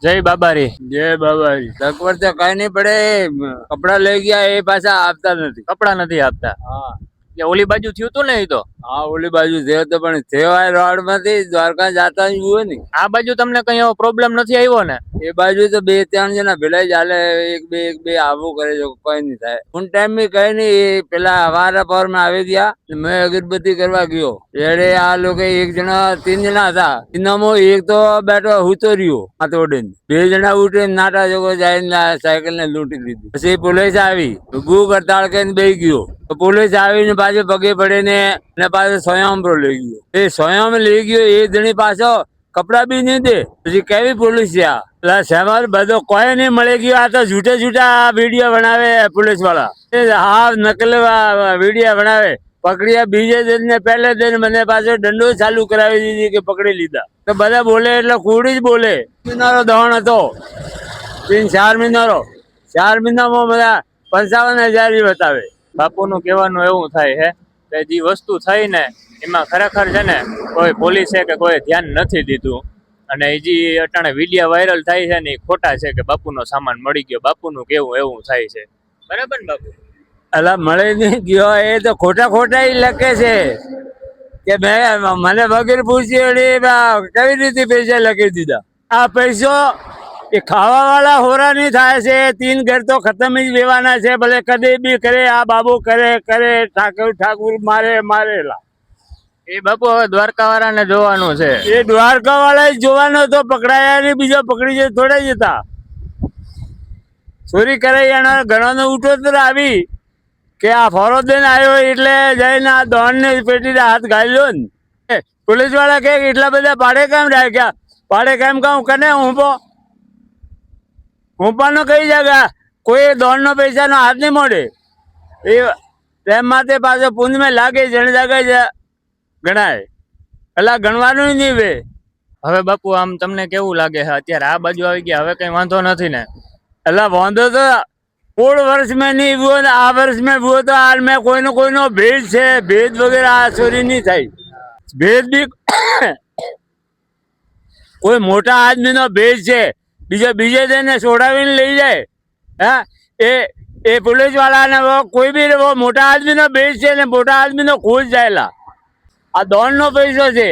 જય બાબારી. જય બાબાજી. સગવડ તો કઈ નહીં પડે. કપડા લઈ ગયા એ પાછા આપતા નથી. કપડા નથી આપતા. હા કે ઓલી બાજુ થયું તું ને એ તો. હા ઓલી બાજુ થયો તો પણ થેવાય રોડ માંથી દ્વારકા જતા જ હોય ને. આ બાજુ તમને કઈ એવો પ્રોબ્લેમ નથી આવ્યો ને? એ બાજુ તો 2-3 જણા ભેળા ચાલે, એક બે આવું કરે છે, કોઈ નહીં થાય. ફૂન ટાઈમ બી કઈ નહીં. પેલા હવારા પર માં આવી ગયા, મેં અગરબત્તી કરવા ગયો એટલે આ લોકો 1 જણા 3 જણા હતા. એનામાં એક તો બેઠો હુતો રહ્યો હાથ ઓડીને. 2 જણા ઉઠીને નાટા જોગો જાય સાયકલ ને લૂંટી લીધી. પછી પોલીસ આવી, ભૂખ હડતાળ કરીને બેસી ગયો. પોલીસ આવીને પાછો પગે પડે ને પાછો સોયામરો લઈ ગયો. એ સોયામ લઈ ગયો એ જણી પાછો કપડા બી નહીં દે. પછી કેવી પોલીસ છે આ? શેમાં બધો કોઈ નહીં મળી ગયો. આ તો જૂઠા વિડીયો બનાવે પોલીસ વાળા. હા નકલ વિડીયો બનાવે. પકડ્યા બીજે દિન ને પહેલે દિન મને પાછો દંડો ચાલુ કરાવી દીધી કે પકડી લીધા. તો બધા બોલે એટલે કુડી જ બોલે. મહિનાનો દોણ હતો, 4 મહિનાનો. 4 મહિનામાં બધા 55,000 બતાવે. બાપુનું કહેવાનું એવું થાય છે કે જે વસ્તુ થઈ ને એમાં ખરેખર છે ને કોઈ પોલીસે કે કોઈ ધ્યાન નથી દીધું. અને એ જે અટાણે વિડીયો વાયરલ થાય છે ને એ ખોટા છે કે બાપુનો સામાન મળી ગયો. બાપુનું કેવું એવું થાય છે. બરાબર ને બાપુ? અલા મળી નહીં ગયો એ તો ખોટા લખે છે કે મને વગેરે પૂછી કેવી રીતે પૈસા લખી દીધા. આ પૈસો એ ખાવા વાળા હોરાની થાય છે. 3 ઘર તો ખતમ જ લેવાના છે. ભલે કદી બી કરે, આ બાબુ કરે ઠાકુર મારેલા. એ બાપુ હવે દ્વારકા વાળાને જોવાનું છે. એ દ્વારકા વાળા જોવાનો તો પકડાયા ને બીજો પકડી જાય થોડા જતા. ચોરી કરાઈ એના ઘણો ઉઠો આવી કે આ ફોરો દઈને આવ્યો એટલે જઈને આ દોણ ને પેટી હાથ ગાળ્યો ને. પોલીસ વાળા કે એટલા બધા ભાડે કેમ રાખ્યા? ભાડે કેમ કહું કને હુંપાનો કઈ જગા કોઈ દોડ નો પૈસા નો હાથ નહીં મળે. એ તેમ માટે પાછો પુંજમાં લાગે જણ જગ્યાએ ગણાય. એટલે ગણવાનું નહીં બે. હવે બાપુ આમ તમને કેવું લાગે છે અત્યારે આ બાજુ આવી ગયા હવે કઈ વાંધો નથી ને? એટલે વાંધો તો 16 વર્ષ में नहीं हुआ, આ વર્ષ में हुआ तो हाल में कोई भेद છે. ભેદ વગેરે આ ચોરી નહીં થાય. ભેદ બી કોઈ મોટા આદમી નો ભેદ છે. બીજે તેને છોડાવીને લઈ જાય. હા એ પોલીસ વાળા ને કોઈ બી મોટા આદમી નો ભેદ છે ને મોટા આદમી નો ખોજ જાયેલા. આ દોડ નો પૈસો છે.